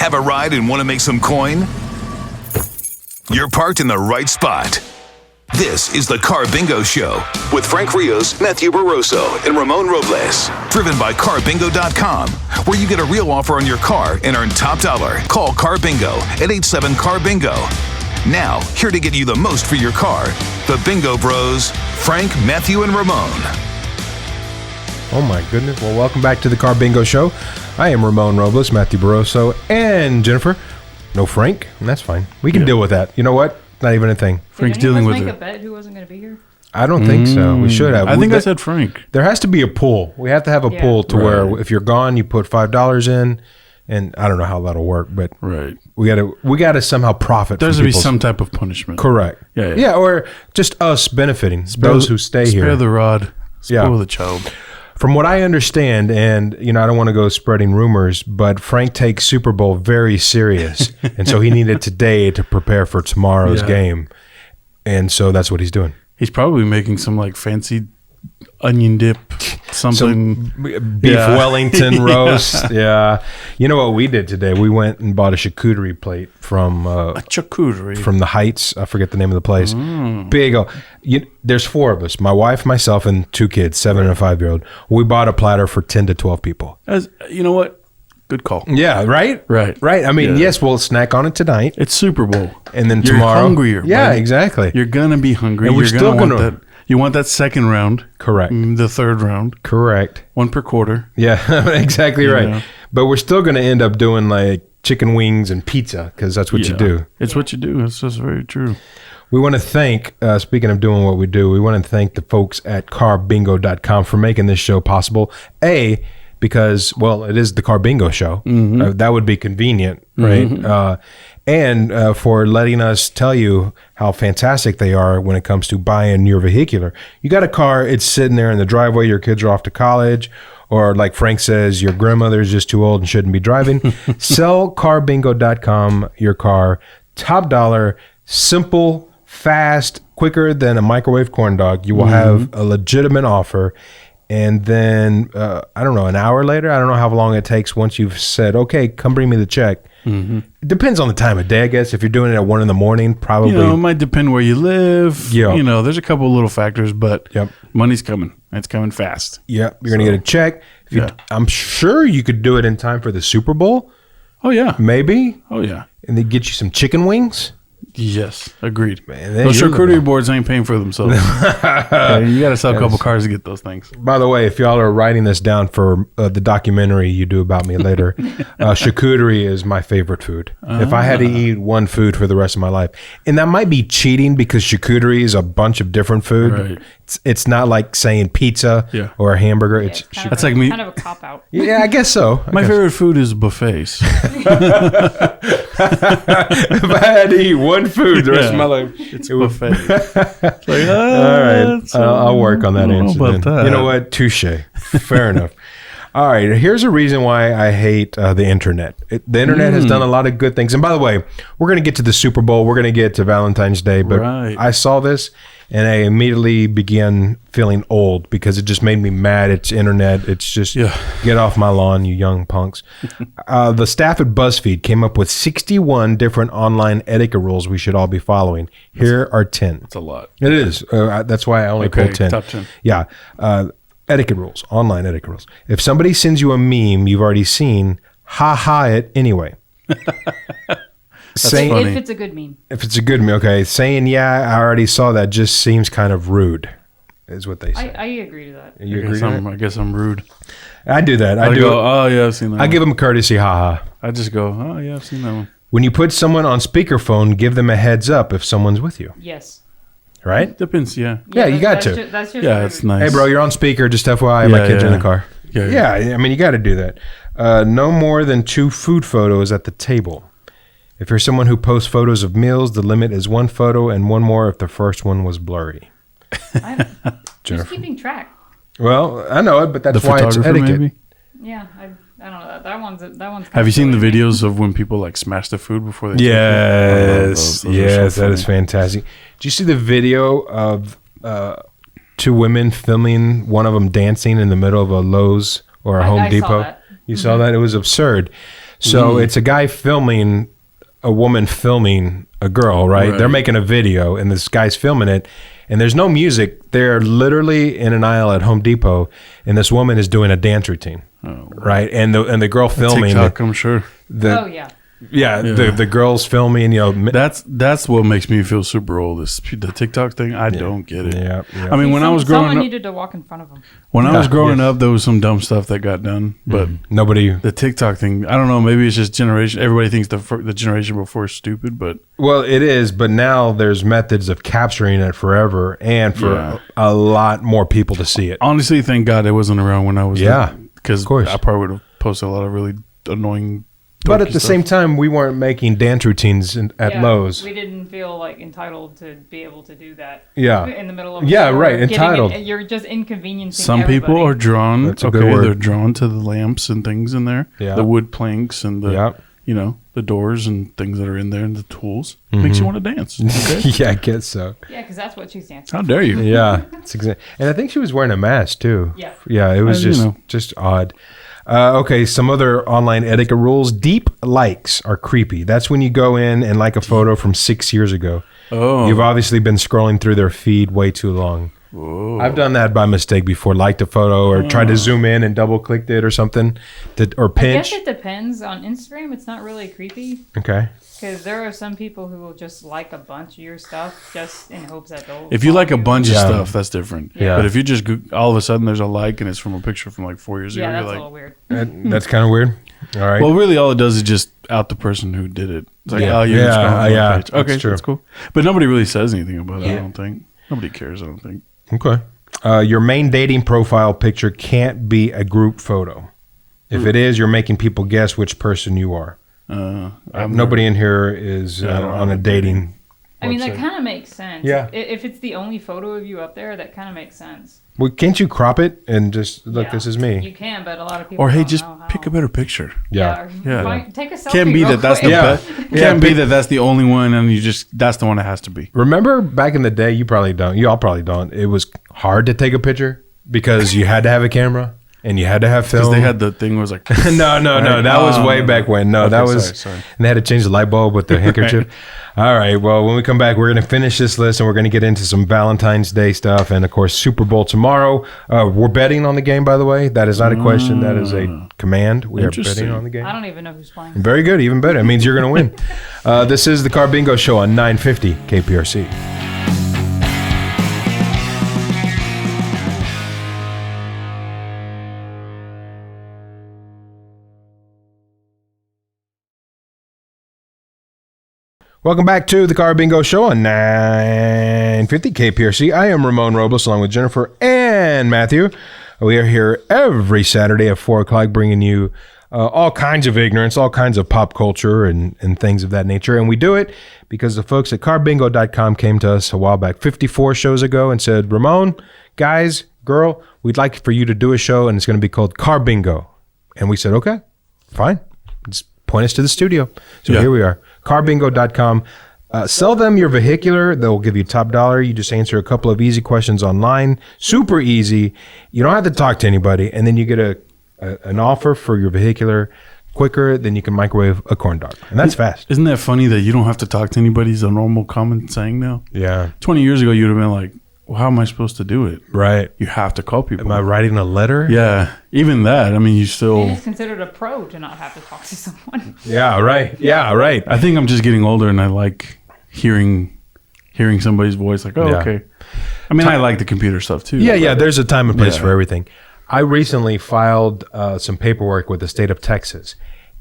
Have a ride and want to make some coin? You're parked in the right spot. This is the Carbingo Show with Frank Rios, Matthew Barroso, and Ramon Robles. Driven by Carbingo.com, where you get a real offer on your car and earn top dollar. Call Carbingo at 87-CAR-BINGO. Now, here to get you the most for your car, the Bingo Bros, Frank, Matthew, and Ramon. Oh my goodness. Well, welcome back to the Carbingo Show. I am Ramon Robles, Matthew Barroso, and Jennifer. No Frank, and that's fine. We can deal with that. You know what? Not even a thing. Frank's dealing with it. Did any of us make a bet who wasn't going to be here? I don't think so. We should have. I said Frank. There has to be a pool. We have to have a pool to where if you're gone, you put $5 in, and I don't know how that'll work, but we got to somehow profit. There's to be some type of punishment. Correct. Yeah, or just us benefiting those who stay here. Spare the rod, spoil the child. From what I understand, and I don't want to go spreading rumors, but Frank takes Super Bowl very serious, and so he needed today to prepare for tomorrow's game, and so that's what he's doing. He's probably making some like fancy onion dip, something beef Wellington roast. Yeah, you know what we did today? We went and bought a charcuterie plate from a charcuterie from the Heights. I forget the name of the place. Big. There's four of us: my wife, myself, and two kids, 7 and a 5-year-old. We bought a platter for 10 to 12 people. You know what? Good call. Yeah, right. I mean, yes, we'll snack on it tonight. It's Super Bowl, and then you're tomorrow, hungrier. Yeah, buddy. Exactly. You're gonna be hungry. And we're still gonna want that. You want that second round. Correct. The third round. Correct. One per quarter. Yeah, exactly right. But we're still going to end up doing like chicken wings and pizza because that's what you do. It's what you do. It's just very true. We want to thank, speaking of doing what we do, we want to thank the folks at Carbingo.com for making this show possible. Because, it is the Carbingo Show. That would be convenient, right? And for letting us tell you how fantastic they are when it comes to buying your vehicular. You got a car, it's sitting there in the driveway, your kids are off to college, or like Frank says, your grandmother is just too old and shouldn't be driving. Sell Carbingo.com your car. Top dollar, simple, fast, quicker than a microwave corn dog. You will have a legitimate offer. And then, I don't know, an hour later, I don't know how long it takes once you've said, okay, come bring me the check. It depends on the time of day, I guess. If you're doing it at 1 a.m, probably. It might depend where you live. There's a couple of little factors, but money's coming. It's coming fast. Yep. You're going to get a check. I'm sure you could do it in time for the Super Bowl. Oh, yeah. Maybe. Oh, yeah. And they get you some chicken wings. Yes, agreed. Man, those charcuterie boards ain't paying for themselves. You got to sell a couple cars to get those things. By the way, if y'all are writing this down for the documentary you do about me later, charcuterie is my favorite food. If I had to eat one food for the rest of my life, and that might be cheating because charcuterie is a bunch of different food. Right. It's not like saying pizza or a hamburger. It's kind of a cop out. Yeah, I guess so. My favorite food is buffets. If I had to eat one food the rest of my life, it's buffet. It's like, all right, I'll work on that answer. You know what? Touche. Fair enough. All right, here's a reason why I hate the internet. The internet has done a lot of good things. And by the way, we're going to get to the Super Bowl. We're going to get to Valentine's Day. But I saw this, and I immediately began feeling old because it just made me mad. It's internet. It's just, get off my lawn, you young punks. The staff at BuzzFeed came up with 61 different online etiquette rules we should all be following. Here are 10. It's a lot. It is. That's why I only pulled 10. Top 10. Yeah. Etiquette rules, online etiquette rules. If somebody sends you a meme you've already seen, ha it anyway. Funny. If it's a good meme. If it's a good meme, okay. Saying, I already saw that just seems kind of rude, is what they say. I agree to that. You agree to that? I guess I'm rude. I do that. I go, oh, yeah, I've seen that I give them a courtesy, ha. I just go, oh, yeah, I've seen that one. When you put someone on speakerphone, give them a heads up if someone's with you. Yes. Right? Depends, yeah. Yeah, you got to. That's just it's nice. Hey, bro, you're on speaker. Just FYI, my kids are in the car. Yeah, I mean, you got to do that. No more than 2 food photos at the table. If you're someone who posts photos of meals, the limit is 1 photo and 1 more if the first one was blurry. I'm just keeping track. Well, I know it, but that's why it's etiquette. Maybe? Yeah, I don't know. That one's. Have you seen the videos of when people like smash the food before they? Yes, those that is fantastic. Did you see the video of 2 women filming one of them dancing in the middle of a Lowe's or a Home Depot? Saw that. You saw that? It was absurd. So it's a guy filming a woman filming a girl, right? They're making a video and this guy's filming it and there's no music. They're literally in an aisle at Home Depot and this woman is doing a dance routine, right? And the girl filming. TikTok, I'm sure. The girls filming, that's what makes me feel super old. Is the TikTok thing? I don't get it. Yeah. I mean, when I was growing up, someone needed to walk in front of them. When I was growing up, there was some dumb stuff that got done, but nobody. The TikTok thing, I don't know. Maybe it's just generation. Everybody thinks the generation before is stupid, but well, it is. But now there's methods of capturing it forever and for a lot more people to see it. Honestly, thank God it wasn't around when I was because I probably would have posted a lot of really annoying. But at the same time, we weren't making dance routines at Lowe's. We didn't feel like entitled to be able to do that. Yeah. In the middle of a store, right. Entitled. You're just inconveniencing Some everybody. people are drawn. That's a good word. They're drawn to the lamps and things in there. Yeah. The wood planks and the the doors and things that are in there and the tools. Makes you want to dance. Okay? Yeah, I guess so. Yeah, because that's what she's dancing. How dare you? Yeah. And I think she was wearing a mask too. Yeah. Yeah, it was just odd. Okay, some other online etiquette rules. Deep likes are creepy. That's when you go in and like a photo from 6 years ago. Oh. You've obviously been scrolling through their feed way too long. Whoa. I've done that by mistake before. Liked a photo or tried to zoom in and double clicked it or something. Or pinch. I guess it depends. On Instagram, it's not really creepy. Okay. Because there are some people who will just like a bunch of your stuff just in hopes that they'll. If you like a bunch of stuff, that's different. Yeah. But if you just all of a sudden there's a like and it's from a picture from like 4 years ago, that's you're like, a little weird. That's kind of weird. All right. Well, really, all it does is just out the person who did it. It's like, you're page. Okay, that's cool. But nobody really says anything about it. I don't think nobody cares. I don't think. Okay. Your main dating profile picture can't be a group photo. If it is, you're making people guess which person you are. Nobody in here is on a dating. I mean, that kind of makes sense. Yeah. If it's the only photo of you up there, that kind of makes sense. Well, can't you crop it and just look? This is me. You can, but a lot of people. Or hey, don't just know how. pick a better picture. Yeah. Take a selfie. Can't be that. That's the best. Yeah, Can't be that. That's the only one, and that's the one it has to be. Remember back in the day? You probably don't. You all probably don't. It was hard to take a picture because you had to have a camera. And you had to have film. Because they had the thing was like... No. That was way back when. No, that was... Sorry. And they had to change the light bulb with the handkerchief. All right. Well, when we come back, we're going to finish this list and we're going to get into some Valentine's Day stuff. And, of course, Super Bowl tomorrow. We're betting on the game, by the way. That is not a question. That is a command. We are betting on the game. I don't even know who's playing. Very good. Even better. It means you're going to win. This is the Carbingo Show on 950 KPRC. Welcome back to the Carbingo Show on 950 KPRC. I am Ramon Robles along with Jennifer and Matthew. We are here every Saturday at 4 o'clock bringing you all kinds of ignorance, all kinds of pop culture and things of that nature. And we do it because the folks at Carbingo.com came to us a while back, 54 shows ago, and said, Ramon, guys, girl, we'd like for you to do a show and it's going to be called Carbingo. And we said, okay, fine. Just point us to the studio. So here we are. Carbingo.com. Sell them your vehicular. They'll give you top dollar. You just answer a couple of easy questions online. Super easy. You don't have to talk to anybody. And then you get an offer for your vehicular quicker than you can microwave a corn dog. And that's fast. Isn't that funny that you don't have to talk to anybody? Is a normal common saying now? Yeah. 20 years ago, you would have been like, well, how am I supposed to do it? Right. You have to call people. Am I writing a letter? Yeah. Even that. I mean, you still... It's considered a pro to not have to talk to someone. Yeah, right. Yeah, right. I think I'm just getting older and I like hearing somebody's voice like, okay. I mean, I like the computer stuff too. Yeah. There's a time and place for everything. I recently filed some paperwork with the state of Texas.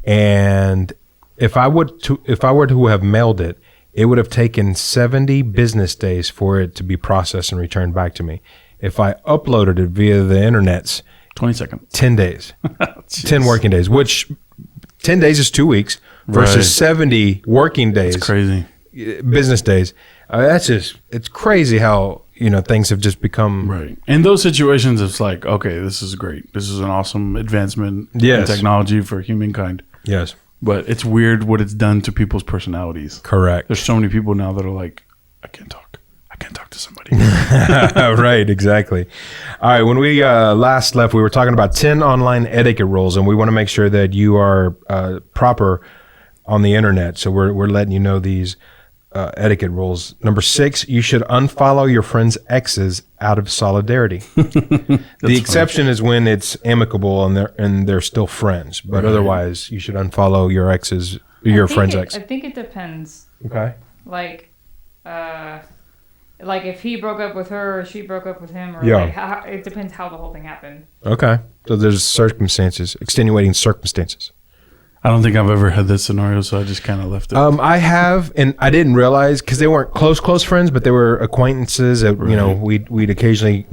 And if I were to have mailed it, it would have taken 70 business days for it to be processed and returned back to me. If I uploaded it via the internet's 20 seconds. 10 days. 10 working days, which 10 days is 2 weeks versus 70 working days. It's crazy. Business days. It's crazy how, things have just become. Right. In those situations, it's like, okay, this is great. This is an awesome advancement in technology for humankind. Yes. But it's weird what it's done to people's personalities. Correct. There's so many people now that are like, I can't talk. can't talk to somebody. Right, exactly. All right, when we last left, we were talking about 10 online etiquette rules, and we want to make sure that you are proper on the internet. So we're letting you know these etiquette rules. Number 6, you should unfollow your friend's exes out of solidarity. The exception is when it's amicable and they're still friends, but otherwise you should unfollow your exes, your friend's ex. I think it depends. Okay. Like if he broke up with her or she broke up with him, or Yeah. like how, it depends how the whole thing happened. Okay. So there's circumstances, extenuating circumstances. I don't think I've ever had this scenario, so I just kind of left it. I have, and I didn't realize because they weren't close friends, but they were acquaintances. That, you know, we'd occasionally,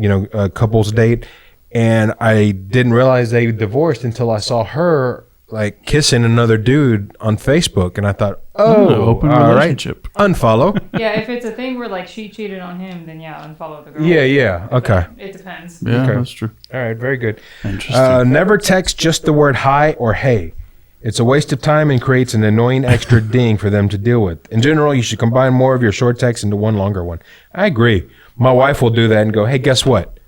couples date, and I didn't realize they divorced until I saw her like kissing another dude on Facebook, and I thought, open all relationship. right, unfollow. Yeah, if it's a thing where like she cheated on him, then yeah, unfollow the girl. Yeah, okay. But it depends. Yeah, Okay. that's true. All right, very good. Interesting. Never text just the word hi or hey. It's a waste of time and creates an annoying extra ding for them to deal with. In general, you should combine more of your short texts into one longer one. I agree. My wife will do that and go, hey, guess what?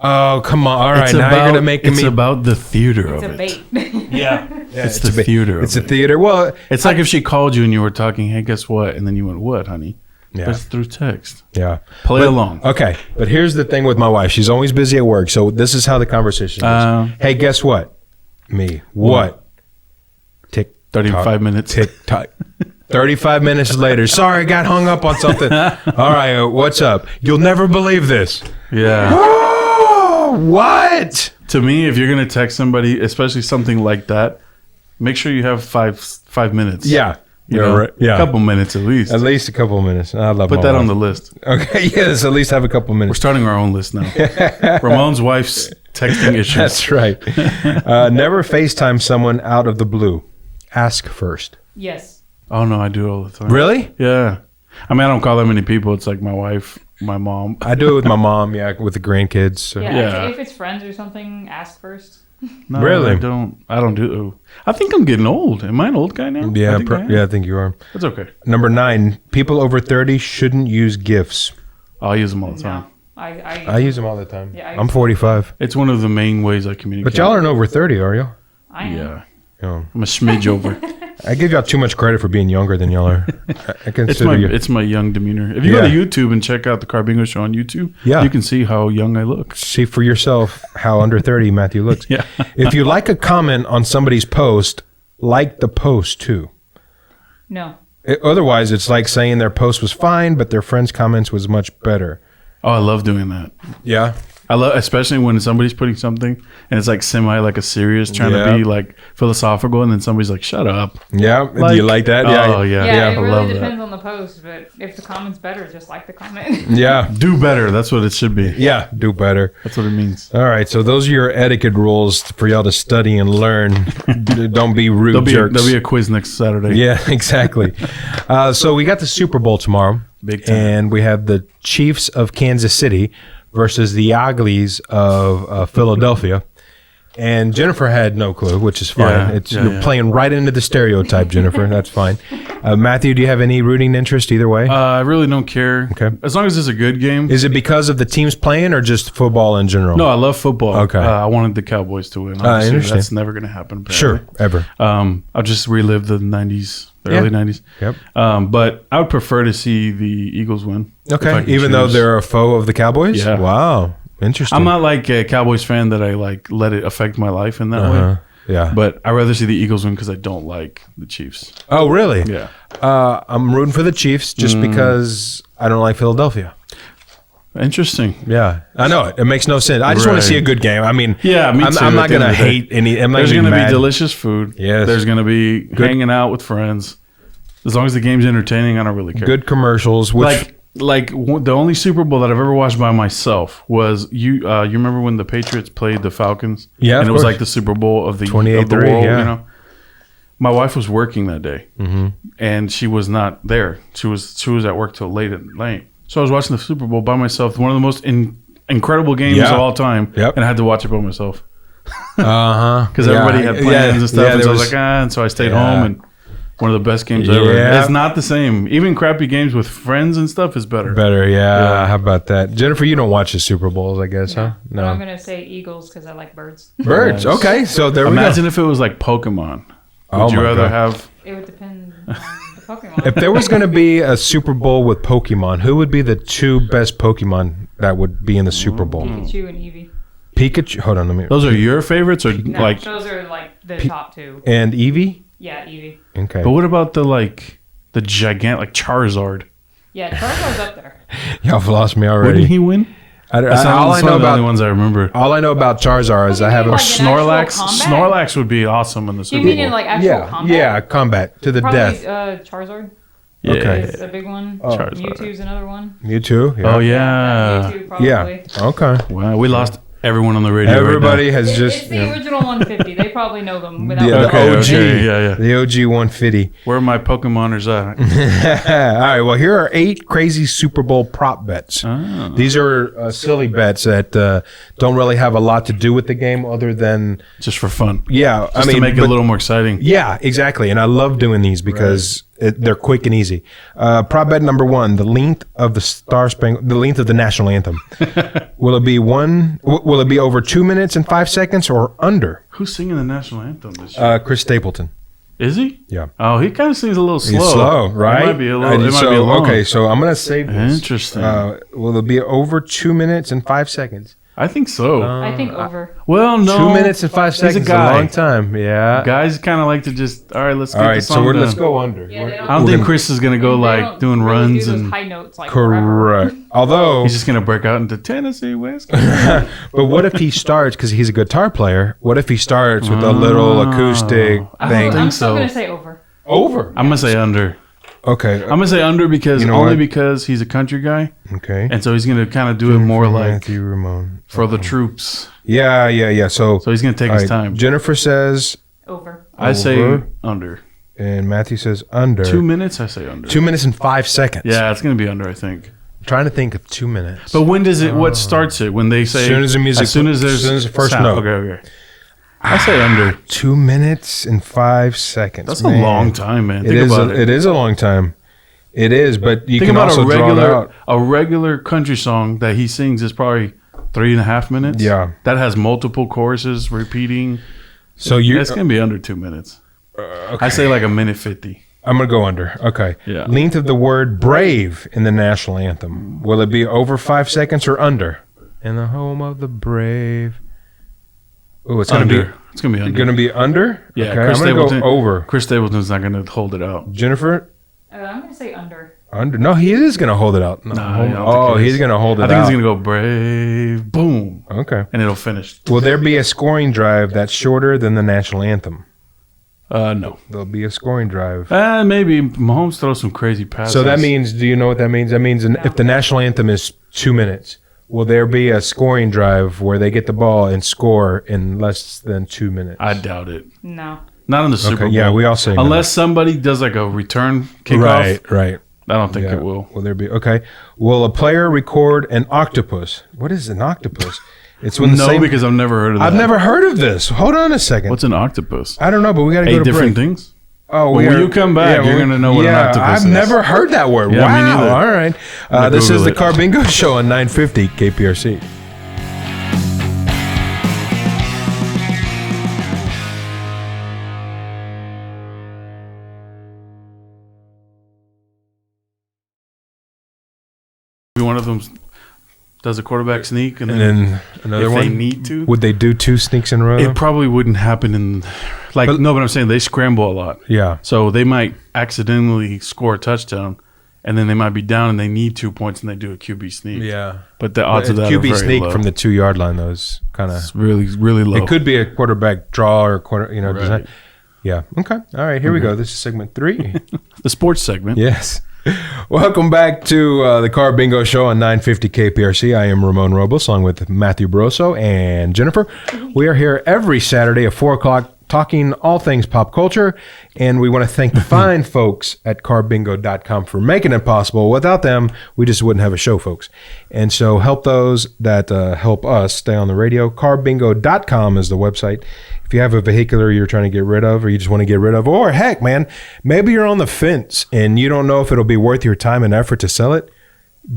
Oh, come on. All right, now you're going to make me... It's about the theater It's of a it. bait. Yeah. It's the theater of It's a it. theater. Well, It's like if she called you and you were talking, hey, guess what? And then you went, what, honey? Yeah. But it's through text. yeah. Play along. Okay, but here's the thing with my wife. She's always busy at work, so this is how the conversation goes. Hey, guess what? Me. What? Tick. 35 minutes. Tick tock. 35 minutes later. Sorry, I got hung up on something. All right, what's up? You'll never believe this. Yeah. Oh, what? To me, if you're going to text somebody, especially something like that, make sure you have five minutes. Yeah. You know, right. Yeah. a couple minutes at least. At least a couple of minutes. I love Put my that wife. on the list. Okay, yes, at least have a couple of We're minutes. starting our own list now. Ramon's wife's texting issues. That's right. Never FaceTime someone out of the blue. Ask first. Yes. Oh, no, I do all the time. Really? Yeah. I mean, I don't call that many people. It's like my wife, my mom. I do it with my mom, yeah, with the grandkids. So. Yeah. Yeah. If it's friends or something, ask first. No, Really? I don't do. I think I'm getting old. Am I an old guy now? Yeah, I think I am. I think you are. That's okay. Number 9, people over 30 shouldn't use GIFs. I'll use them all the time. No. I I use them all the time. Yeah, I I'm use 45. It's one of the main ways I communicate. But y'all aren't over 30, are you? I am. Yeah. Oh. I'm a smidge over. I give y'all too much credit for being younger than y'all are. I consider you. It's my young demeanor. If you go to Yeah. YouTube and check out the Carbingo show on YouTube, Yeah. you can see how young I look. See for yourself how under 30 Matthew looks. Yeah. If you like a comment on somebody's post, like the post too. No. Otherwise, it's like saying their post was fine, but their friend's comments was much better. Oh, I love doing that. Yeah. I love, especially when somebody's putting something and it's like semi like a serious, trying Yeah. to be like philosophical, and then somebody's like, "Shut up." Yeah. Do you like that? Oh yeah, Yeah, it I really love depends that. on the post, but if the comment's better, just like the comment. Yeah. Do better. That's what it should be. Yeah. Do better. That's what it means. All right. So those are your etiquette rules for y'all to study and learn. Don't be rude jerks. There'll be a quiz next Saturday. Yeah, exactly. So we got the Super Bowl tomorrow. Big time. And we have the Chiefs of Kansas City versus the Uglies of Philadelphia. And Jennifer had no clue, which is fine. Yeah, You're playing right into the stereotype, Jennifer. That's fine. Matthew, do you have any rooting interest either way? I really don't care. Okay. As long as it's a good game. Is it because of the teams playing or just football in general? No, I love football. Okay. I wanted the Cowboys to win. I Obviously, understand. that's never going to happen. Sure, apparently. ever. I'll just relive the 90s, the Yeah. early 90s. Yep. But I would prefer to see the Eagles win. if I Okay, could even though choose. they're a foe of the Cowboys? Yeah. Wow, interesting. I'm not like a Cowboys fan that I like let it affect my life in that Uh-huh. way. Yeah. But I'd rather see the Eagles win because I don't like the Chiefs. Oh, really? Yeah. I'm rooting for the Chiefs just because I don't like Philadelphia. Interesting. Yeah, I know it. It makes no sense. I just want to Right. see a good game. I mean, Yeah, me too, I'm at not the end going to of the day. hate any. I'm not There's going to be delicious food. Yes. There's going to be hanging out with friends. As long as the game's entertaining, I don't really care. good commercials. Which The only Super Bowl that I've ever watched by myself was you. You remember when the Patriots played the Falcons? Yeah, and of it was course. like the Super Bowl of the 28-3, world. yeah. You know, my wife was working that day, and she was not there. She was at work till late at night. So I was watching the Super Bowl by myself. One of the most incredible games Yeah. of all time. Yep. And I had to watch it by myself because because everybody had plans and stuff. And so I was like, and so I stayed home and. One of the best games ever. Yeah. It's not the same. Even crappy games with friends and stuff is better. Better, yeah. How about that? Jennifer, you don't watch the Super Bowls, I guess, huh? But I'm gonna say Eagles because I like birds. Birds, Nice. okay. So there we Imagine go. if it was like Pokemon. Oh Would you my rather God. have... It would depend on the Pokemon. If there was going to be a Super Bowl with Pokemon, who would be the two best Pokemon that would be in the Super Bowl? Pikachu and Eevee. Pikachu. Hold on, let me. Those are your favorites or No, like... those are like the top two. And Eevee. Yeah, Eevee. Okay. But what about the gigantic, like Charizard? Yeah, Charizard's up there. Y'all have lost me already. Wouldn't he win? all That's I one know of the only about ones I remember. all I know about Charizard is I have a Like in actual Snorlax. combat? Snorlax would be awesome in the You Super mean Bowl. in like actual combat? yeah, combat to the Probably death. Charizard Okay. is a big one. Charizard. Mewtwo's another one. Mewtwo. Yeah. Oh yeah. Mewtwo probably. Yeah. Okay. Wow, we lost everyone on the radio. Everybody right has just It's the original 150. They probably know them without. Yeah, now. the Okay, OG. okay, yeah. The OG 150. Where are my Pokemoners at? All right. Well, here are 8 crazy Super Bowl prop bets. Oh. These are silly bets that don't really have a lot to do with the game, other than Just for fun. yeah. Just to make it a little more exciting. Yeah, exactly. And I love doing these because they're quick and easy. Prop bet number 1: the length of the length of the national anthem. Will it be Will it be over 2 minutes and 5 seconds or under? Who's singing the national anthem this year? Chris Stapleton. Is he? Yeah. Oh, he kind of seems a little slow. He's slow, right? It might be a little. It might so, be long. okay, so I'm gonna save this. Interesting. Will it be over 2 minutes and 5 seconds? I think so. I think over. Well, no. 2 minutes and 5 He's seconds a is a guy. long time. Yeah. Guys kind of like to just. All right, let's get All the right, song so done. let's go under. Yeah, they I don't We're think gonna- Chris is gonna go They like don't doing really runs do those and. high notes like forever. Correct. Although, He's just gonna break out into Tennessee Whiskey. but what if he starts, because he's a guitar player, what if he starts with a little acoustic I thing? don't I'm think still so. gonna say over. Over. I'm gonna say under. Okay. I'm gonna say under because You know only what? because he's a country guy, Okay. and so he's gonna kind of do it more like Matthew Ramon. for the troops. Yeah. So So he's gonna take all his right, time. Jennifer says, Over. I say Over. under. and Matthew says under. 2 minutes. I say under. 2 minutes and 5 seconds. Yeah, it's gonna be under. I think. I'm trying to think of 2 minutes. But when does it? What starts it? When they say As soon as the music- As soon as there's as soon as the first sound. note. Okay. I say under. 2 minutes and 5 seconds. That's Man. a long time, man. It Think is. about it. It is a long time. It is, but you Think can about also a draw it regular out. country song that he sings is probably 3.5 minutes. Yeah. That has multiple choruses repeating. So you, It's gonna be under 2 minutes. I say like 1:50. I'm gonna go under. Okay. Yeah. Length of the word "brave" in the national anthem. Will it be over 5 seconds or under? In the home of the brave. Oh, it's gonna Under. be. It's gonna be under. Gonna be under. Yeah, Okay, Chris I'm gonna Stapleton- go over. Chris Stapleton's not gonna hold it out. Jennifer, I'm gonna say under. under. No, he is gonna hold it out. No, I don't oh, think he he's is. gonna hold it I think out. he's gonna go brave, boom, Okay. and it'll finish. Will there be a scoring drive that's shorter than the national anthem? No. There'll be a scoring drive. Maybe Mahomes throws some crazy passes. So that means, do you know what that means? That means if the national anthem is 2 minutes, will there be a scoring drive where they get the ball and score in less than 2 minutes? I doubt it. No. Not in the Super Bowl. yeah, we all say no. unless somebody does like a return kickoff. Right. I don't think Yeah. it will. Will there be? Okay. Will a player record an octopus? What is an octopus? It's when the No, same. because I've never heard of that. I've never heard of this. Hold on a second. What's an octopus? I don't know, but we got to go 8 to different break. things. Oh, Well, when you come back, you're gonna know what an octopus I've is. never heard that word. Yeah, me wow. neither. All right. gonna This is Google the it. Carbingo Show on 950 KPRC. One of them does a quarterback sneak, and And then then another if one. they need to, Would they do 2 sneaks in a row? it probably wouldn't happen in like But- no. But I'm saying they scramble a lot, Yeah. so they might accidentally score a touchdown, and then they might be down and they need 2 points, and they do a QB sneak. Yeah. But the odds of that are QB very sneak low. from the 2 yard line, though, is kind of. It's really low. It could be a quarterback draw or quarter, Right. design. Yeah. Okay. All right. Here we go. This is segment 3. the sports segment. Yes. Welcome back to the Car Bingo Show on 950 KPRC. I am Ramon Robles, along with Matthew Barroso and Jennifer. We are here every Saturday at 4 o'clock talking all things pop culture. And we want to thank the fine folks at Carbingo.com for making it possible. Without them, we just wouldn't have a show, folks. And so help those that help us stay on the radio. Carbingo.com is the website. If you have a vehicular you're trying to get rid of, or you just want to get rid of, or heck, man, maybe you're on the fence and you don't know if it'll be worth your time and effort to sell it,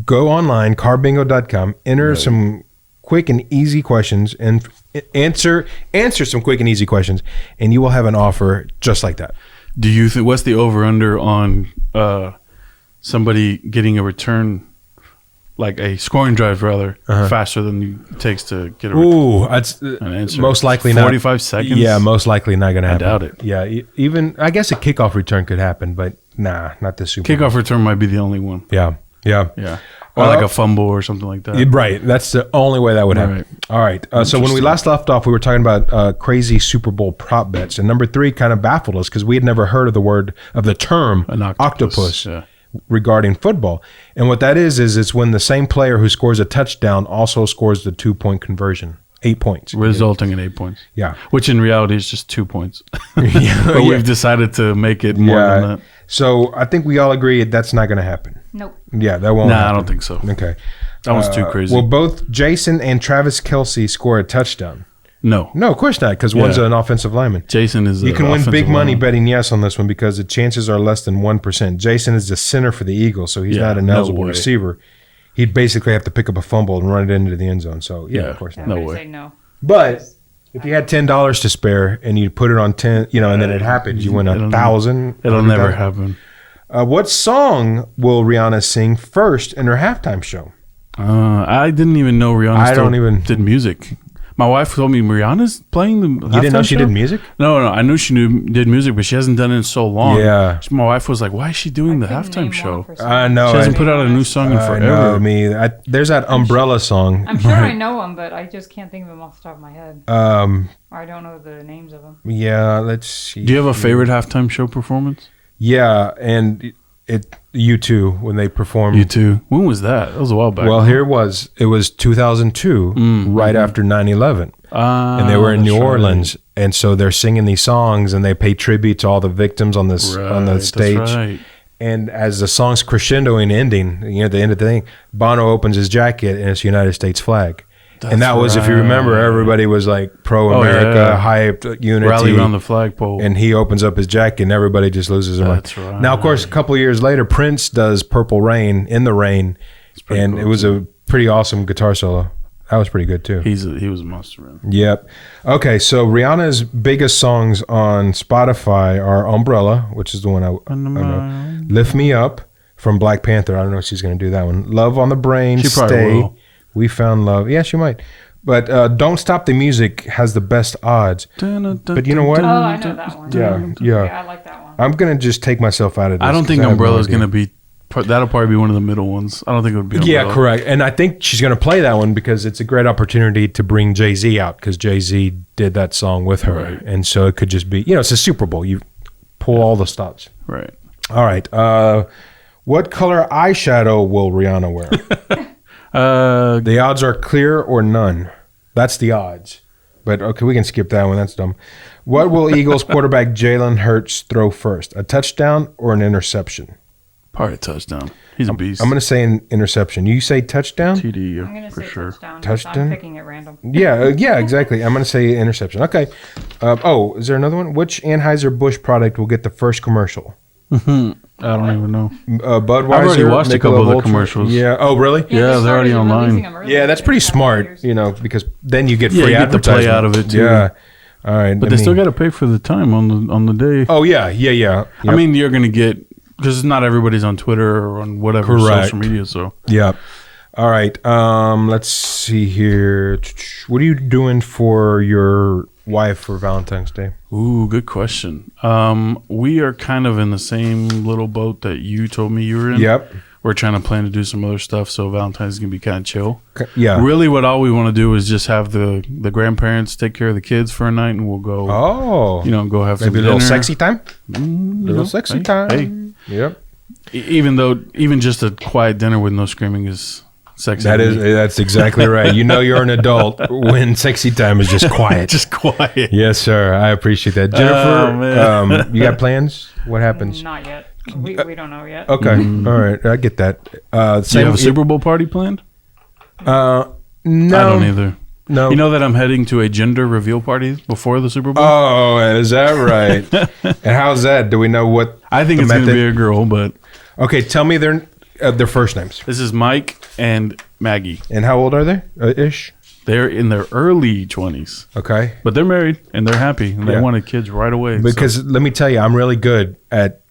go online, carbingo.com, enter some quick and easy questions and answer some quick and easy questions, and you will have an offer just like that. Do you think, what's the over-under on somebody getting a return, like a scoring drive rather, faster than it takes to get an answer? Most likely not. 45 seconds? Yeah, most likely not going to happen. I doubt it. Yeah, even, I guess a kickoff return could happen, but nah, not the Super Bowl. Kickoff return might be the only one. Yeah. Or like a fumble or something like that. Right. That's the only way that would happen. All right. So when we last left off, we were talking about crazy Super Bowl prop bets. And number 3 kind of baffled us because we had never heard of the term An octopus. Regarding football. And what that is it's when the same player who scores a touchdown also scores the 2-point conversion. 8 points. Resulting in 8 points. Yeah. Which in reality is just 2 points. But we've decided to make it more than that. So I think we all agree that's not going to happen. Nope. Yeah, that won't happen. I don't think so. Okay. That was too crazy. Well, both Jason and Travis Kelce score a touchdown. No, of course not, because one's an offensive lineman. Jason is. You can win big money betting yes on this one because the chances are less than 1%. Jason is the center for the Eagles, so he's not an eligible receiver. He'd basically have to pick up a fumble and run it into the end zone. So of course not. No way. Say no. But if you had $10 to spare and you put it on 10, and then it happens, you win 1,000. It'll never happen. What song will Rihanna sing first in her halftime show? I didn't even know Rihanna did music. My wife told me Rihanna's playing the halftime You didn't know she show? did music? No, I knew she did music, but she hasn't done it in so long. Yeah. My wife was like, why is she doing the halftime show? I know. She hasn't put out a new song in forever. There's that Umbrella song. I'm sure I know them, but I just can't think of them off the top of my head. Or I don't know the names of them. Yeah, let's see. Do you have a favorite halftime show performance? Yeah, and U2 when they performed. U2. When was that? That was a while back. Well, here it was. It was 2002, right after 9/11. And they were in New Orleans. Right. And so they're singing these songs and they pay tribute to all the victims on the stage. That's right. And as the song's crescendoing and ending, the end of the thing, Bono opens his jacket and it's United States flag. And that was, if you remember, everybody was like pro-America, hyped, unity. Rally around the flagpole. And he opens up his jacket and everybody just loses their mind. That's right. Now, of course, a couple of years later, Prince does Purple Rain, In the Rain. And cool, it was a pretty awesome guitar solo. That was pretty good, too. He was a monster, man. Yep. Okay, so Rihanna's biggest songs on Spotify are Umbrella, which is the one I know. Lift Me Up from Black Panther. I don't know if she's going to do that one. Love on the Brain, she probably will. We Found Love. Yeah, she might. But Don't Stop the Music has the best odds. But you know what? Oh, I know that one. Yeah, I like that one. I'm going to just take myself out of this. I don't think Umbrella's going to be... That'll probably be one of the middle ones. I don't think it would be Umbrella. Yeah, correct. And I think she's going to play that one because it's a great opportunity to bring Jay-Z out because Jay-Z did that song with her. Right. And so it could just be... it's a Super Bowl. You pull all the stops. Right. All right. What color eyeshadow will Rihanna wear? The odds are clear or none. That's the odds. But okay, we can skip that one. That's dumb. What will Eagles quarterback Jalen Hurts throw first? A touchdown or an interception? Probably a touchdown. He's a beast. I'm going to say an interception. You say touchdown? TD, I'm going to say sure. Touchdown. I'm picking at random. Yeah, exactly. I'm going to say interception. Okay. Is there another one? Which Anheuser-Busch product will get the first commercial? I don't even know. Budweiser. I've already watched a couple of the commercials. Yeah. Oh, really? Yeah, they're already online. Yeah, that's pretty smart. Because then you get free you get the advertising. play out of it too. Yeah. All right. But they still got to pay for the time on the day. Oh yeah. Yep. I mean, you're gonna get because not everybody's on Twitter or on whatever social media. So yeah. All right. Let's see here. What are you doing for your wife for Valentine's Day? Ooh, good question. We are kind of in the same little boat that you told me you were in. Yep. We're trying to plan to do some other stuff, so Valentine's is gonna be kind of chill. Yeah. Really, all we want to do is just have the grandparents take care of the kids for a night, and we'll go. Oh. Go have maybe some a little sexy time. Sexy time. Hey. Yep. Even just a quiet dinner with no screaming is sexy. That's exactly right. You know you're an adult when sexy time is just quiet. Just quiet. Yes, sir. I appreciate that. Jennifer, you got plans? What happens? Not yet. We don't know yet. Okay. All right. I get that. Do you have a Super Bowl party planned? No. I don't either. No. You know that I'm heading to a gender reveal party before the Super Bowl? Oh, is that right? And how's that? Do we know what? I think it's going to be a girl, but... Okay, tell me their first names. This is Mike and Maggie. And how old are they? Ish? They're in their early 20s. Okay. But they're married, and they're happy, and they wanted kids right away. Because let me tell you, I'm really good at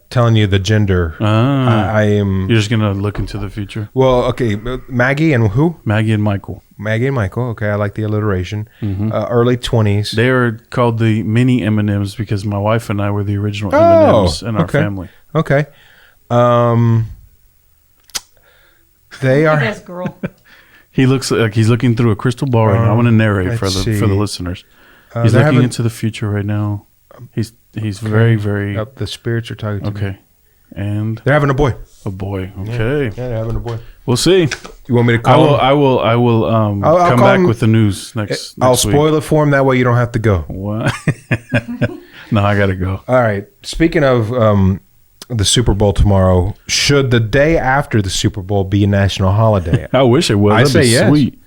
telling you the gender. I am... You're just going to look into the future? Well, okay. Maggie and who? Maggie and Michael. Maggie and Michael. Okay, I like the alliteration. Early 20s. They are called the mini M&Ms because my wife and I were the original M&Ms in our family. Okay. They are... Yes, girl. He looks like he's looking through a crystal ball right now. I want to narrate for the listeners. He's looking into the future right now. He's very, very... the spirits are talking to me. Okay. And... They're having a boy. A boy. Okay. Yeah, they're having a boy. We'll see. You want me to call him? I will I'll come back with the news next I'll week. spoil it for him. That way you don't have to go. What? No, I got to go. All right. Speaking of the Super Bowl tomorrow, should the day after the Super Bowl be a national holiday? I wish it was. I say yes. Sweet.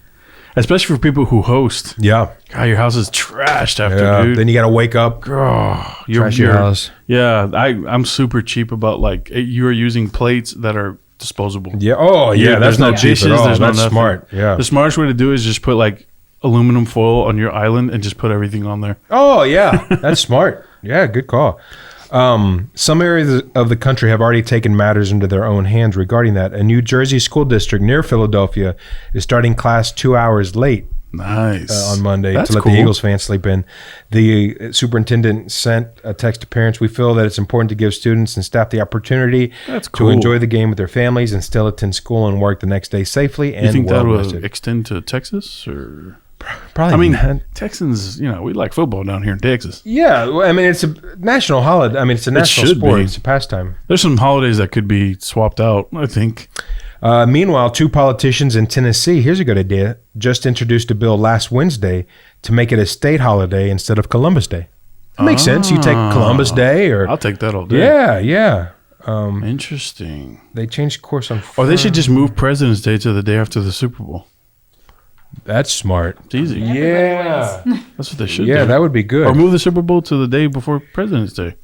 Especially for people who host. Yeah. God, your house is trashed after, dude. Then you got to wake up. Trash your house. Yeah. I'm super cheap about, like, you are using plates that are disposable. Yeah. Oh, yeah. That's not cheap at all. There's That's nothing. smart. Yeah. The smartest way to do it is just put, like, aluminum foil on your island and just put everything on there. Oh, yeah. That's smart. Yeah, good call. Some areas of the country have already taken matters into their own hands regarding that. A New Jersey school district near Philadelphia is starting class 2 hours late. Nice. On Monday That's to let cool. the Eagles fans sleep in. The superintendent sent a text to parents. We feel that it's important to give students and staff the opportunity to enjoy the game with their families and still attend school and work the next day safely and you think that will rested. extend to Texas or... Probably. I mean, Texans, we like football down here in Texas. Yeah, well, I mean, it's a national holiday. I mean, it's a national sport. It's a pastime. There's some holidays that could be swapped out, I think. Meanwhile, two politicians in Tennessee, here's a good idea, just introduced a bill last Wednesday to make it a state holiday instead of Columbus Day. It makes sense. You take Columbus Day or... I'll take that all day. Yeah. Interesting. They changed course on... Or they should just move President's Day to the day after the Super Bowl. That's smart. It's easy. Yeah. That's what they should do. Yeah, that would be good. Or move the Super Bowl to the day before President's Day.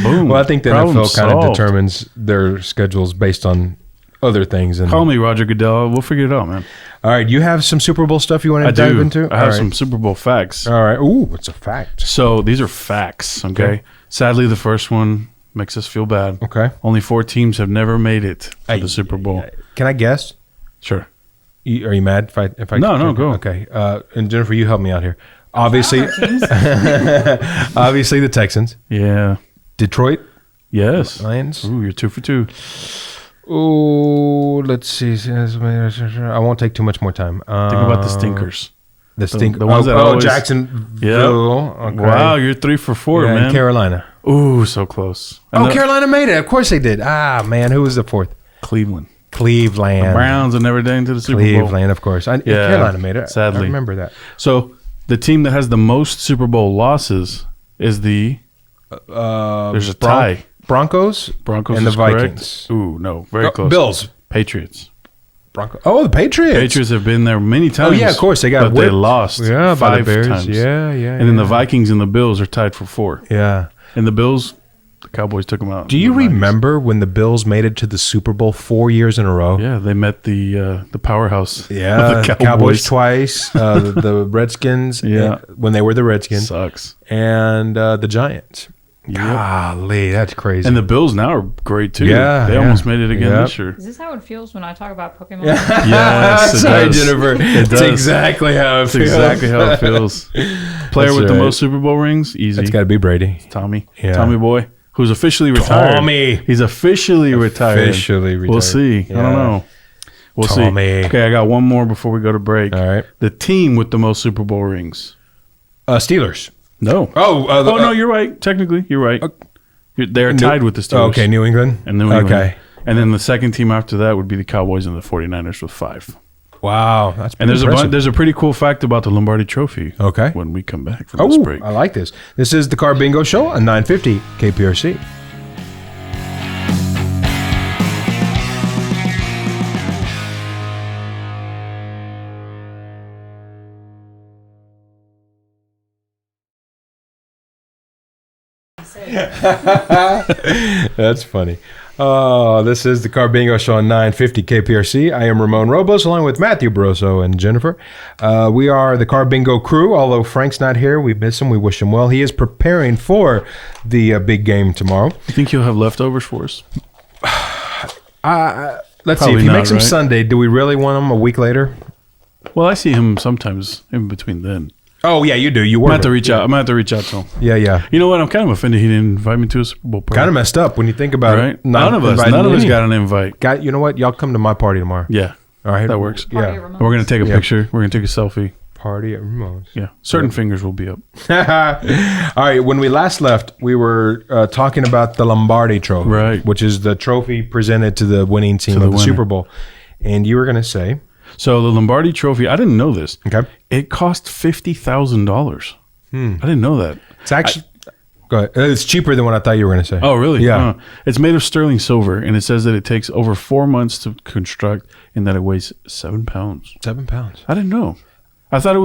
Boom. Well, I think the Problem NFL kind of solved. determines their schedules based on other things. And Call me Roger Goodell. We'll figure it out, man. all right, you have some Super Bowl stuff you want to dive into? I have All some right. Super Bowl facts. All right. Ooh, what's a fact? So these are facts, okay? Sadly, the first one makes us feel bad. Okay. Only 4 teams have never made it to the Super Bowl. Can I guess? Sure. Are you mad if I No, go. Okay. And Jennifer, you help me out here. Obviously, Teams. obviously the Texans, Yeah. Detroit Yes. Lions. Ooh, you're 2 for 2. Ooh, let's see. I won't take too much more time. Think about the stinkers. The stink. the ones that always- Jacksonville. Okay. Wow, you're 3 for 4, Yeah, man. and Carolina. Ooh, so close. And Carolina made it. Of course they did. Ah, man, who was the fourth? Cleveland. Cleveland. Browns are never getting to the Super Bowl. Cleveland, of course. Carolina made it. Sadly. I remember that. So the team that has the most Super Bowl losses is the there's a tie. Broncos is and the correct. Vikings. Ooh, no, very close. Bills. Patriots. Broncos. Oh, the Patriots. Patriots have been there many times. Oh, yeah, of course. They got but they whipped. lost Yeah, by the 5 Bears. times. Yeah. And then the Vikings and the Bills are tied for 4. Yeah. And the Bills, the Cowboys took them out. Do you in the 90s. remember when the Bills made it to the Super Bowl 4 years in a row? Yeah, they met the powerhouse. Yeah, of the Cowboys twice, the Redskins, Yeah. when they were the Redskins, Sucks. and the Giants. Yep. Golly, that's crazy. And the Bills now are great too. Yeah, they yeah. almost made it again Yep. this year. Is this how it feels when I talk about Pokemon? Yes, it Sorry, does. Jennifer. It It's does. exactly how it That's feels. exactly how it feels. Player That's with the right. most Super Bowl rings, easy. It's got to be Brady. Tommy. Yeah. Tommy boy, who's officially retired. Tommy. He's officially retired. Officially retired. We'll see. I Yeah. don't know. We'll Tommy. see. Okay, I got one more before we go to break. All right. The team with the most Super Bowl rings. Steelers. No. Oh, No, you're right. Technically, you're right. They're tied with the Steelers. Okay, New England. And New England. Okay. And then the second team after that would be the Cowboys and the 49ers with 5. Wow, that's and pretty there's a pretty cool fact about the Lombardi Trophy. Okay, when we come back from this break. I like this. This is the Car Bingo Show on 950 KPRC. That's funny. This is the Car Bingo Show on 950 KPRC. I am Ramon Robles, along with Matthew Barroso and Jennifer. We are the Car Bingo crew. Although Frank's not here, we miss him. We wish him well. He is preparing for the big game tomorrow. You think he'll have leftovers for us? Let's see. If he makes them Sunday, do we really want him a week later? Well, I see him sometimes in between then. Oh yeah, you do. You work. I'm gonna have to reach out to him. Yeah. You know what? I'm kind of offended he didn't invite me to a Super Bowl party. Kind of messed up when you think about it. None of us got an invite. You know what? Y'all come to my party tomorrow. Yeah. All right. That works. Party We're gonna take a picture. We're gonna take a selfie. Party at Ramon's. Yeah. Certain fingers will be up. All right. When we last left, we were talking about the Lombardi Trophy, right? Which is the trophy presented to the winning team of the Super Bowl. And you were gonna say. So the Lombardi Trophy, I didn't know this. Okay. It cost $50,000. I didn't know that. It's actually, go ahead. It's cheaper than what I thought you were going to say. Oh, really? Yeah. It's made of sterling silver, and it says that it takes over 4 months to construct, and that it weighs 7 pounds. 7 pounds. I didn't know. I thought,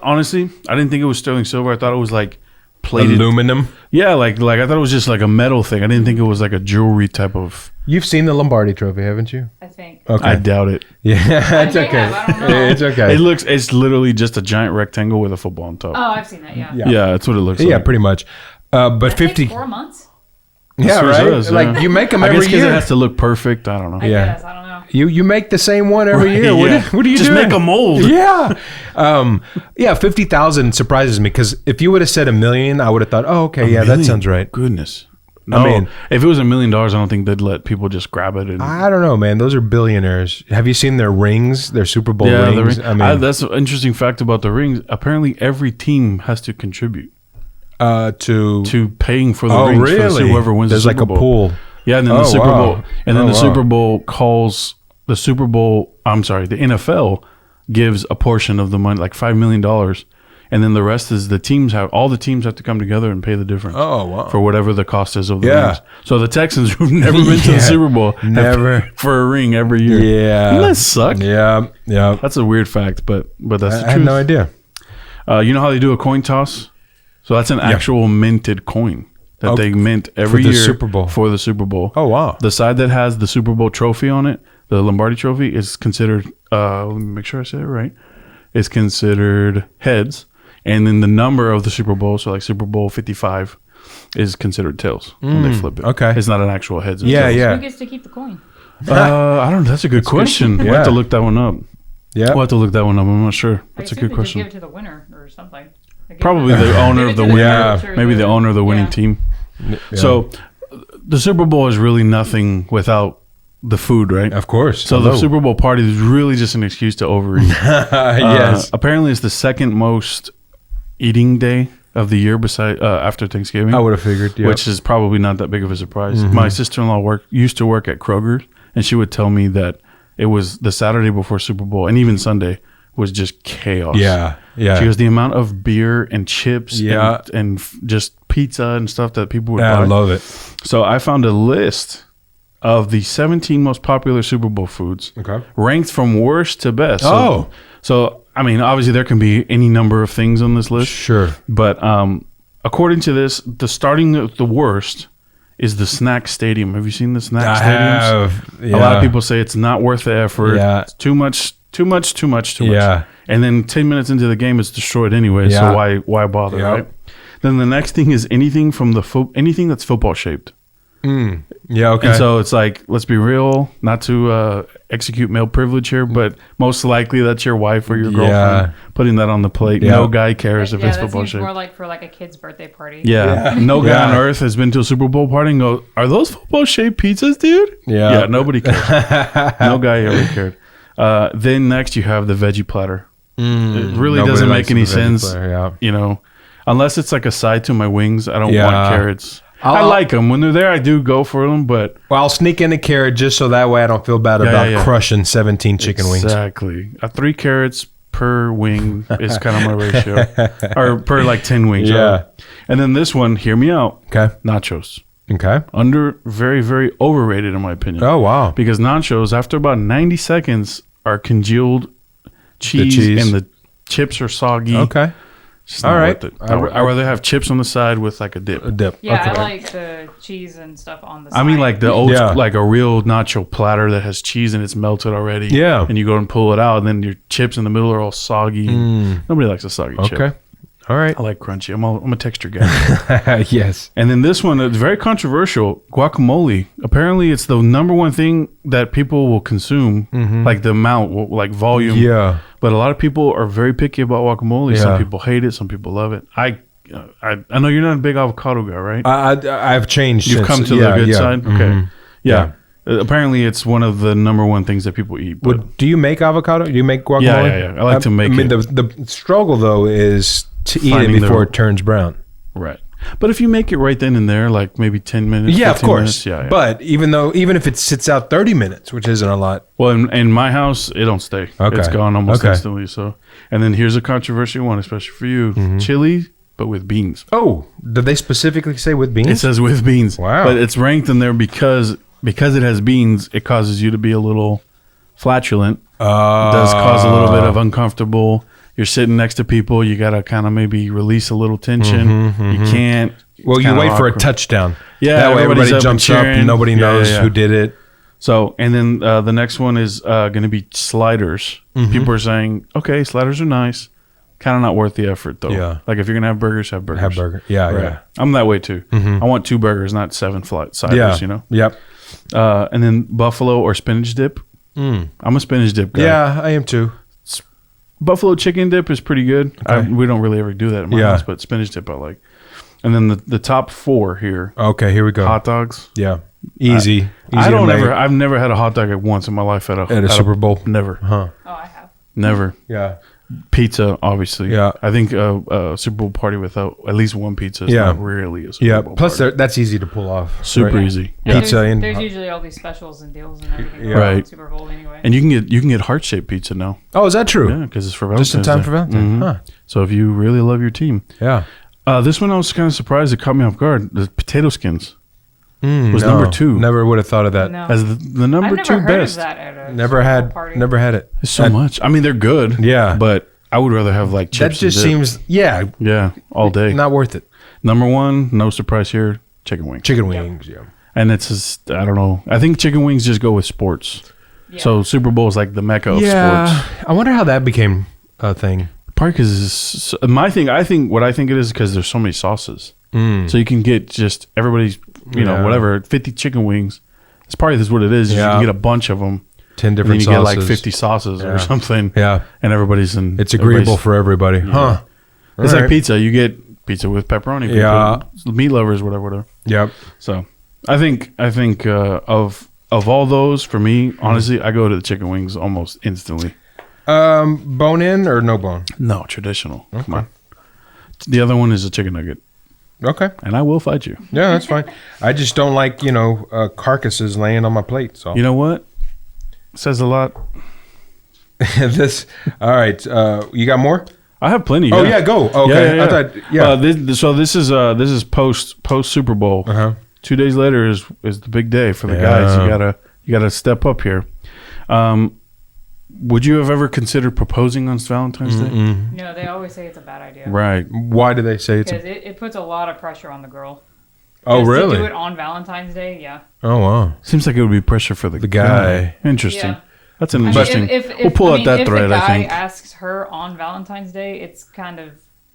honestly, I didn't think it was sterling silver. I thought it was like plated aluminum. Yeah, like I thought it was just like a metal thing. I didn't think it was like a jewelry type of. You've seen the Lombardi Trophy, haven't you? I think. Okay. I doubt it. Yeah, it's okay. I don't know. It's okay. It's literally just a giant rectangle with a football on top. Oh, I've seen that. Yeah. Yeah, that's what it looks like. Yeah, pretty much. But That 50. takes 4 months. Yeah, right. Like you make them I every guess because year. it has to look perfect. I don't know. I guess. I don't know. You make the same one every year. Yeah. What do you just doing? make a mold? Yeah. 50,000 surprises me because if you would have said $1 million, I would have thought, oh, okay, that sounds right. Goodness. No, I mean, if it was $1 million, I don't think they'd let people just grab it. I don't know, man. Those are billionaires. Have you seen their rings? Their Super Bowl rings? I mean, that's an interesting fact about the rings. Apparently, every team has to contribute to paying for the rings. Really? For whoever wins There's the Super Bowl. like a pool. Yeah, and then the Super Bowl, and then the Super Bowl calls the Super Bowl. I'm sorry, the NFL gives a portion of the money, like $5 million. And then the rest is all the teams have to come together and pay the difference. Oh, wow. For whatever the cost is of the rings. So the Texans who've never been to the Super Bowl have for a ring every year. Yeah. Doesn't that suck? Yeah. That's a weird fact, but that's the truth. I had no idea. You know how they do a coin toss? So that's an actual minted coin that they mint every year for the Super Bowl. Oh, wow. The side that has the Super Bowl trophy on it, the Lombardi Trophy, is considered, let me make sure I said it right, is considered heads. And then the number of the Super Bowl, so like Super Bowl 55, is considered tails when they flip it. Okay. It's not an actual heads. Yeah. Who gets to keep the coin? I don't know. That's a good question. We'll have to look that one up. Yeah. We'll have to look that one up. I'm not sure. That's a good question. Give it to the winner or something. Probably the owner of the winner. Yeah. Maybe the owner of the winning team. Yeah. So the Super Bowl is really nothing without the food, right? Of course. So the Super Bowl party is really just an excuse to overeat. Yes. Apparently, it's the second most eating day of the year beside after Thanksgiving. I would have figured, which is probably not that big of a surprise. My sister-in-law used to work at Kroger, and she would tell me that it was the Saturday before Super Bowl, and even Sunday was just chaos. Yeah. She goes, the amount of beer and chips and just pizza and stuff that people would buy. I love it. So I found a list of the 17 most popular Super Bowl foods, ranked from worst to best. So I mean, obviously there can be any number of things on this list. Sure. But according to this, the worst is the snack stadium. Have you seen the snack stadiums? A lot of people say it's not worth the effort. Yeah. It's too much. Yeah. And then 10 minutes into the game, it's destroyed anyway. Yeah. So why bother, right? Then the next thing is anything from anything that's football shaped. Yeah, okay. And so it's like, let's be real, not to execute male privilege here, but most likely that's your wife or your girlfriend putting that on the plate. Yeah. No guy cares if it's football shaped. More like for like a kid's birthday party. Yeah. No guy on earth has been to a Super Bowl party and go, are those football shaped pizzas, dude? Yeah, nobody cares. No guy ever cared. Then next you have the veggie platter. It really doesn't make any sense, you know, unless it's like a side to my wings. I don't want carrots. I like them when they're there. I do go for them, but I'll sneak in a carrot just so that way I don't feel bad about crushing 17 chicken wings. Exactly. 3 carrots per wing is kind of my ratio, or per like 10 wings. Yeah. Right? And then this one, hear me out. Okay. Nachos. Okay. Very, very overrated in my opinion. Oh, wow. Because nachos, after about 90 seconds, are congealed cheese. And the chips are soggy. Okay. All right. I'd rather have chips on the side with like a dip. Yeah, Okay. I like the cheese and stuff on the side. I mean, like the old, like a real nacho platter that has cheese and it's melted already. Yeah. And you go and pull it out, and then your chips in the middle are all soggy. Nobody likes a soggy chip. Okay. All right. I like crunchy. I'm a texture guy. Yes. And then this one, it's very controversial. Guacamole. Apparently, it's the number one thing that people will consume, like the amount, like volume. Yeah. But a lot of people are very picky about guacamole. Yeah. Some people hate it. Some people love it. I know you're not a big avocado guy, right? I've changed. You've come to the good side? Okay. Mhm. Yeah. Apparently, it's one of the number one things that people eat. But Do you make avocado? Do you make guacamole? Yeah. I like to make it. The struggle, though, is to eat Finding it before it turns brown. Right. But if you make it right then and there, like maybe 10 minutes, Yeah, of 15 course. minutes, yeah. But even if it sits out 30 minutes, which isn't a lot. Well, in my house, it don't stay. Okay. It's gone almost Okay. instantly. So, and then here's a controversial one, especially for you: chili, but with beans. Oh, did they specifically say with beans? It says with beans. Wow. But it's ranked in there because it has beans. It causes you to be a little flatulent. It does cause a little bit of uncomfortable. You're sitting next to people. You gotta kind of maybe release a little tension. You can't. Well, It's you kinda wait for a awkward. touchdown. Yeah, that way everybody's everybody up and jumps up cheering. and nobody Yeah, knows yeah. who did it. So, and then the next one is going to be sliders. People are saying, okay, sliders are nice. Kind of not worth the effort, though. Yeah. Like if you're going to have burgers, have burgers. Have burger. Yeah, Right. yeah. I'm that way too. I want 2 burgers, not 7 sliders, Yeah. you know? Yep. And then buffalo or spinach dip. I'm a spinach dip guy. Yeah, I am too. Buffalo chicken dip is pretty good. Okay. We don't really ever do that in my house, but spinach dip I like. And then the top 4 here, Okay, here we go. hot dogs. Yeah. Easy. I've never had a hot dog at once in my life at a Super Bowl. Never. Huh. Oh, I have. Never. Yeah. Pizza, obviously. Yeah. I think a Super Bowl party without at least one pizza is Yeah. not really a Super Yeah. Bowl Plus, party. that's easy to pull off. Super right? easy. And Pizza there's and usually all these specials and deals and everything. Yeah. going on Right. Super Bowl anyway. And you can get heart shaped pizza now. oh, is that true? Yeah, because it's for Valentine's Just in time Day. for Valentine's. Huh. So if you really love your team, Yeah. this one I was kind of surprised. It caught me off guard. The potato skins was number 2. Never would have thought of that. No. as the number I've never 2 heard best. of that at a Never Super Bowl had. party. Never had it. It's so much. I mean, they're good. Yeah. but I would rather have like That chips. just and dip. seems. Yeah. yeah, all day. Not worth it. Number 1, no surprise here, chicken wings. Chicken wings. Yeah. And it's just, I don't know. I think chicken wings just go with sports. Yeah. So Super Bowl is like the mecca of sports. I wonder how that became a thing. Part because my thing, I think what I think it is because there's so many sauces. So you can get just everybody's, Yeah. whatever, 50 chicken wings. It's probably this is what it is. Yeah. You can get a bunch of them. 10 And then different you sauces. get like 50 sauces Yeah. or something. Yeah. And everybody's in. It's agreeable for everybody. Huh. It's All like right. pizza. You get pizza with pepperoni. people- Yeah. Meat lovers, whatever. Yep. So I think of all those, for me, honestly, I go to the chicken wings almost instantly. Bone in or no bone? No, traditional. Come on. The other one is a chicken nugget, Okay. and I will fight you. Yeah, that's fine. I just don't like, carcasses laying on my plate. So You know what? Says a lot. this. All right. You got more? I have plenty. Oh yeah, go. Okay. I thought. Yeah. This is post Super Bowl. Uh-huh. 2 days later is the big day for the guys. You gotta step up here. Would you have ever considered proposing on Valentine's Day? No, they always say it's a bad idea. Right. Why do they say it's? Because it puts a lot of pressure on the girl. Oh 'Cause really? To do it on Valentine's Day, yeah. Oh wow. Seems like it would be pressure for the guy. Interesting. Yeah. That's an I mean, interesting. if we'll pull out that if thread. the guy I think. asks her on Valentine's Day, it's kind of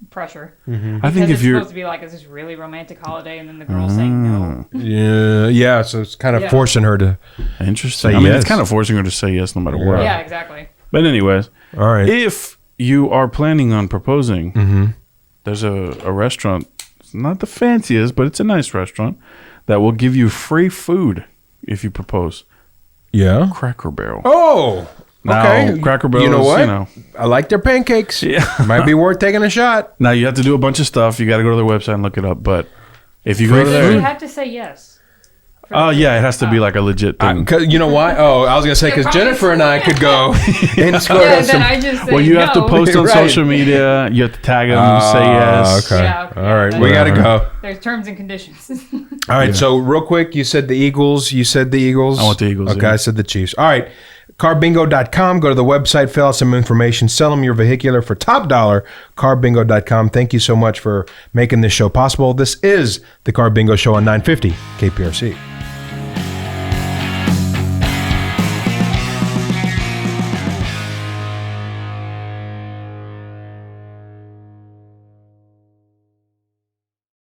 pressure. I think Because if it's you're supposed to be like, is this really romantic holiday? And then the girl saying no. Yeah. So it's kind of Yeah. forcing her to. interesting. Say I mean, yes. it's kind of forcing her to say yes no matter what. Yeah, exactly. But anyways, All right. if you are planning on proposing, there's a restaurant. It's not the fanciest, but it's a nice restaurant that will give you free food if you propose. Yeah. Cracker Barrel. Oh. Now, Okay. Cracker Barrel. You know what? Is, I like their pancakes. Yeah. Might be worth taking a shot. Now you have to do a bunch of stuff. You got to go to their website and look it up. But If you go to You there, have to say yes. oh yeah, it has to be like a legit thing. You know why? Oh, I was gonna say because Jennifer and I could go and score Yeah, some. then I just say Well, you have to no. post on Right. social media. You have to tag them, say yes. Okay. Yeah, okay. All right. Yeah, We got to go. There's terms and conditions. All right. So real quick, you said the Eagles. You said the Eagles. I want the Eagles, Okay. yeah. I said the Chiefs. All right. Carbingo.com. Go to the website, fill out some information, sell them your vehicular for top dollar. Carbingo.com. Thank you so much for making this show possible. This is the Carbingo Show on 950 KPRC.